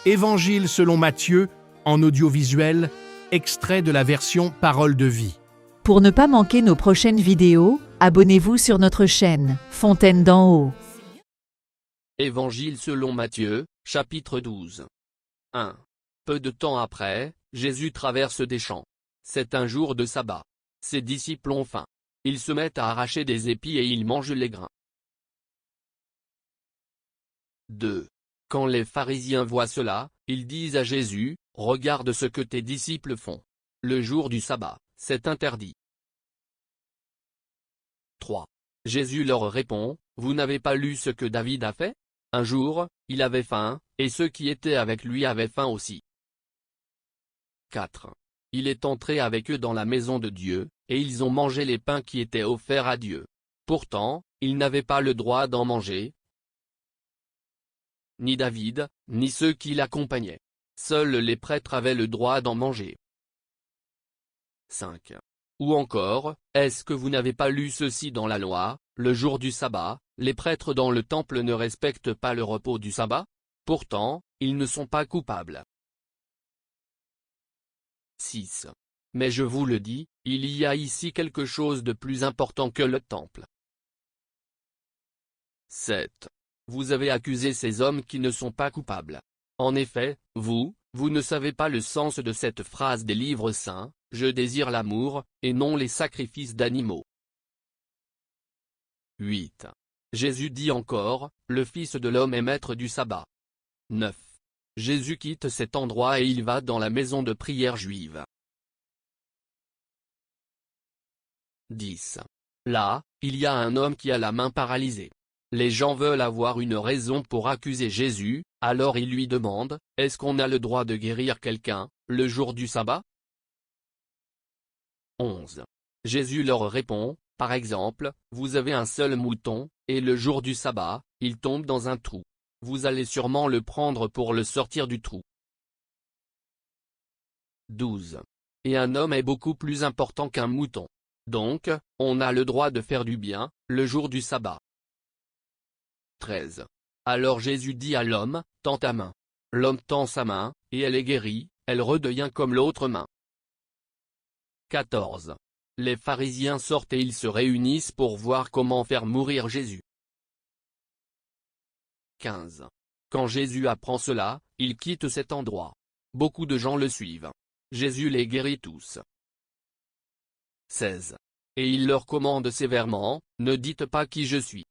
Évangile selon Matthieu, en audiovisuel, extrait de la version Parole de vie. Pour ne pas manquer nos prochaines vidéos, abonnez-vous sur notre chaîne Fontaine d'en haut. Évangile selon Matthieu, chapitre 12. 1. Peu de temps après, Jésus traverse des champs. C'est un jour de sabbat. Ses disciples ont faim. Ils se mettent à arracher des épis et ils mangent les grains. 2. Quand les pharisiens voient cela, ils disent à Jésus, « Regarde ce que tes disciples font. Le jour du sabbat, c'est interdit. » 3. Jésus leur répond, « Vous n'avez pas lu ce que David a fait? Un jour, il avait faim, et ceux qui étaient avec lui avaient faim aussi. » 4. Il est entré avec eux dans la maison de Dieu, et ils ont mangé les pains qui étaient offerts à Dieu. Pourtant, ils n'avaient pas le droit d'en manger, ni David, ni ceux qui l'accompagnaient. Seuls les prêtres avaient le droit d'en manger. 5. Ou encore, est-ce que vous n'avez pas lu ceci dans la loi, le jour du sabbat, les prêtres dans le temple ne respectent pas le repos du sabbat? Pourtant, ils ne sont pas coupables. 6. Mais je vous le dis, il y a ici quelque chose de plus important que le temple. 7. Vous avez accusé ces hommes qui ne sont pas coupables. En effet, vous ne savez pas le sens de cette phrase des livres saints, « Je désire l'amour, et non les sacrifices d'animaux. » 8. Jésus dit encore, « Le Fils de l'homme est maître du sabbat. » 9. Jésus quitte cet endroit et il va dans la maison de prière juive. 10. Là, il y a un homme qui a la main paralysée. Les gens veulent avoir une raison pour accuser Jésus, alors ils lui demandent, « Est-ce qu'on a le droit de guérir quelqu'un, le jour du sabbat ?» 11. Jésus leur répond, « Par exemple, vous avez un seul mouton, et le jour du sabbat, il tombe dans un trou. Vous allez sûrement le prendre pour le sortir du trou. » 12. Et un homme est beaucoup plus important qu'un mouton. Donc, on a le droit de faire du bien, le jour du sabbat. 13. Alors Jésus dit à l'homme, « Tends ta main. » L'homme tend sa main, et elle est guérie, elle redevient comme l'autre main. 14. Les pharisiens sortent et ils se réunissent pour voir comment faire mourir Jésus. 15. Quand Jésus apprend cela, il quitte cet endroit. Beaucoup de gens le suivent. Jésus les guérit tous. 16. Et il leur commande sévèrement, « Ne dites pas qui je suis. »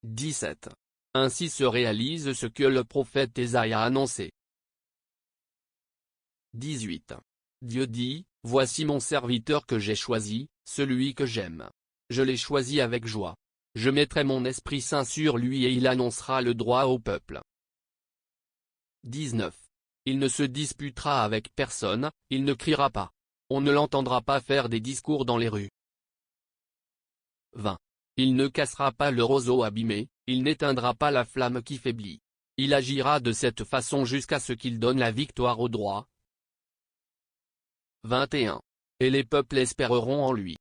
17. Ainsi se réalise ce que le prophète Ésaïe a annoncé. 18. Dieu dit, « Voici mon serviteur que j'ai choisi, celui que j'aime. Je l'ai choisi avec joie. Je mettrai mon Esprit Saint sur lui et il annoncera le droit au peuple. » 19. Il ne se disputera avec personne, il ne criera pas. On ne l'entendra pas faire des discours dans les rues. 20. Il ne cassera pas le roseau abîmé, il n'éteindra pas la flamme qui faiblit. Il agira de cette façon jusqu'à ce qu'il donne la victoire au droit. 21. Et les peuples espéreront en lui.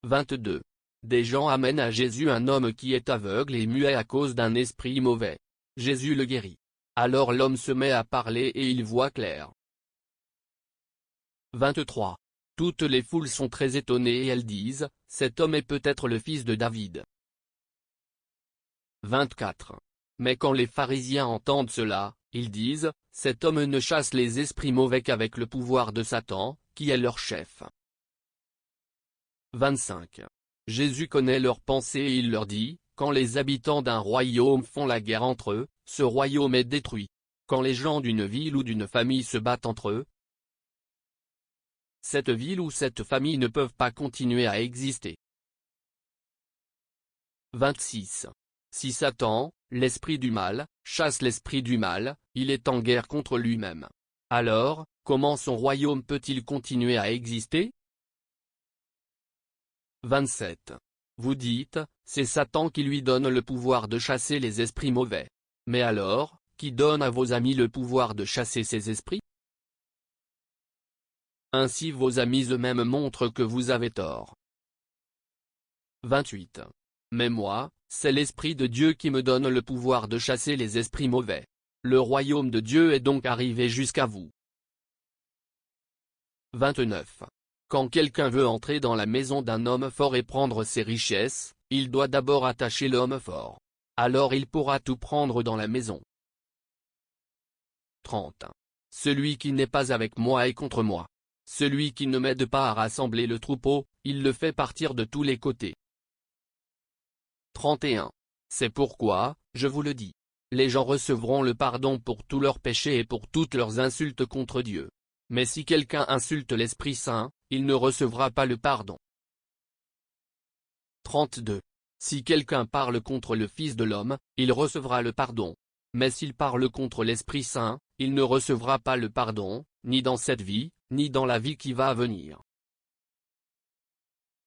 22. Des gens amènent à Jésus un homme qui est aveugle et muet à cause d'un esprit mauvais. Jésus le guérit. Alors l'homme se met à parler et il voit clair. 23. Toutes les foules sont très étonnées et elles disent, « Cet homme est peut-être le fils de David. » 24. Mais quand les pharisiens entendent cela, ils disent, « Cet homme ne chasse les esprits mauvais qu'avec le pouvoir de Satan, qui est leur chef. » 25. Jésus connaît leurs pensées et il leur dit, « Quand les habitants d'un royaume font la guerre entre eux, ce royaume est détruit. Quand les gens d'une ville ou d'une famille se battent entre eux, cette ville ou cette famille ne peuvent pas continuer à exister. » 26. Si Satan, l'esprit du mal, chasse l'esprit du mal, il est en guerre contre lui-même. Alors, comment son royaume peut-il continuer à exister? 27. Vous dites, c'est Satan qui lui donne le pouvoir de chasser les esprits mauvais. Mais alors, qui donne à vos amis le pouvoir de chasser ces esprits? Ainsi vos amis eux-mêmes montrent que vous avez tort. 28. Mais moi, c'est l'Esprit de Dieu qui me donne le pouvoir de chasser les esprits mauvais. Le royaume de Dieu est donc arrivé jusqu'à vous. 29. Quand quelqu'un veut entrer dans la maison d'un homme fort et prendre ses richesses, il doit d'abord attacher l'homme fort. Alors il pourra tout prendre dans la maison. 30. Celui qui n'est pas avec moi est contre moi. Celui qui ne m'aide pas à rassembler le troupeau, il le fait partir de tous les côtés. 31. C'est pourquoi, je vous le dis, les gens recevront le pardon pour tous leurs péchés et pour toutes leurs insultes contre Dieu. Mais si quelqu'un insulte l'Esprit Saint, il ne recevra pas le pardon. 32. Si quelqu'un parle contre le Fils de l'homme, il recevra le pardon. Mais s'il parle contre l'Esprit Saint, il ne recevra pas le pardon, ni dans cette vie, ni dans la vie qui va venir.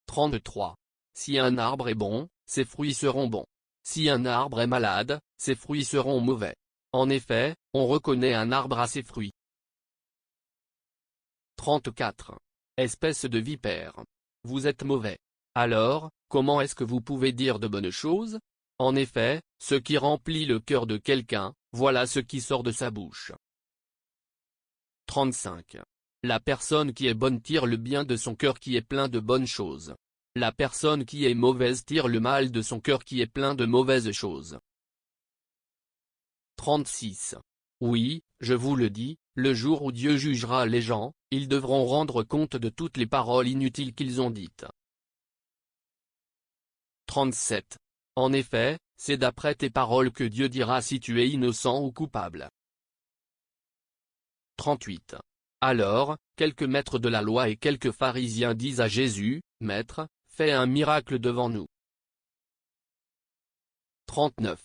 33. Si un arbre est bon, ses fruits seront bons. Si un arbre est malade, ses fruits seront mauvais. En effet, on reconnaît un arbre à ses fruits. 34. Espèce de vipère. Vous êtes mauvais. Alors, comment est-ce que vous pouvez dire de bonnes choses? En effet, ce qui remplit le cœur de quelqu'un, voilà ce qui sort de sa bouche. 35. La personne qui est bonne tire le bien de son cœur qui est plein de bonnes choses. La personne qui est mauvaise tire le mal de son cœur qui est plein de mauvaises choses. 36. Oui, je vous le dis, le jour où Dieu jugera les gens, ils devront rendre compte de toutes les paroles inutiles qu'ils ont dites. 37. En effet, c'est d'après tes paroles que Dieu dira si tu es innocent ou coupable. 38. Alors, quelques maîtres de la loi et quelques pharisiens disent à Jésus, « Maître, fais un miracle devant nous. » 39.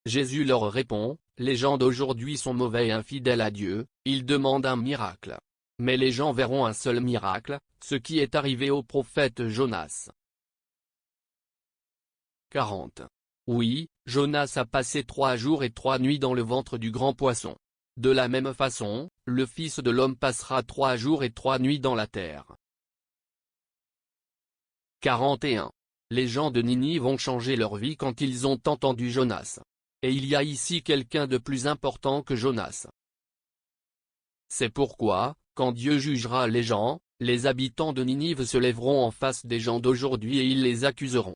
Jésus leur répond, « Les gens d'aujourd'hui sont mauvais et infidèles à Dieu, ils demandent un miracle. Mais les gens verront un seul miracle, ce qui est arrivé au prophète Jonas. » 40. Oui, Jonas a passé 3 jours et 3 nuits dans le ventre du grand poisson. De la même façon, le Fils de l'homme passera 3 jours et 3 nuits dans la terre. 41. Les gens de Ninive ont changé leur vie quand ils ont entendu Jonas. Et il y a ici quelqu'un de plus important que Jonas. C'est pourquoi, quand Dieu jugera les gens, les habitants de Ninive se lèveront en face des gens d'aujourd'hui et ils les accuseront.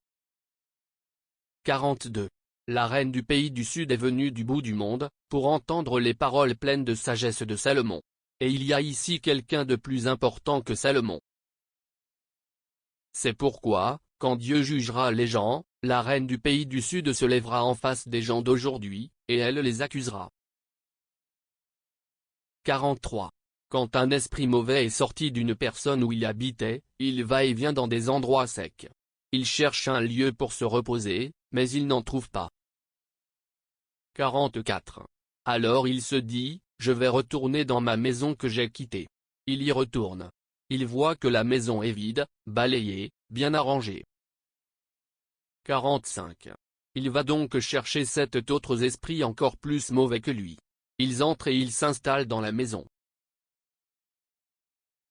42. La reine du pays du Sud est venue du bout du monde, pour entendre les paroles pleines de sagesse de Salomon. Et il y a ici quelqu'un de plus important que Salomon. C'est pourquoi, quand Dieu jugera les gens, la reine du pays du Sud se lèvera en face des gens d'aujourd'hui, et elle les accusera. 43. Quand un esprit mauvais est sorti d'une personne où il habitait, il va et vient dans des endroits secs. Il cherche un lieu pour se reposer, mais il n'en trouve pas. 44. Alors il se dit, je vais retourner dans ma maison que j'ai quittée. Il y retourne. Il voit que la maison est vide, balayée, bien arrangée. 45. Il va donc chercher 7 autres esprits encore plus mauvais que lui. Ils entrent et ils s'installent dans la maison.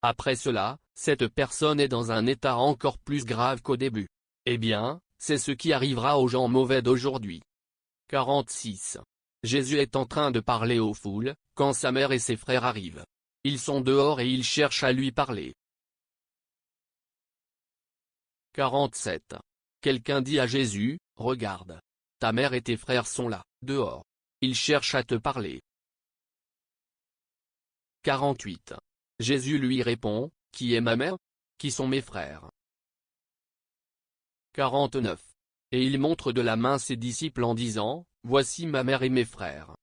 Après cela, cette personne est dans un état encore plus grave qu'au début. Eh bien, c'est ce qui arrivera aux gens mauvais d'aujourd'hui. 46. Jésus est en train de parler aux foules, quand sa mère et ses frères arrivent. Ils sont dehors et ils cherchent à lui parler. 47. Quelqu'un dit à Jésus, « Regarde. Ta mère et tes frères sont là, dehors. Ils cherchent à te parler. » 48. Jésus lui répond, « Qui est ma mère? Qui sont mes frères? » 49. Et il montre de la main ses disciples en disant, « Voici ma mère et mes frères. »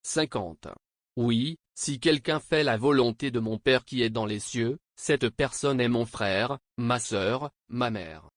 50. Oui, si quelqu'un fait la volonté de mon Père qui est dans les cieux, cette personne est mon frère, ma sœur, ma mère.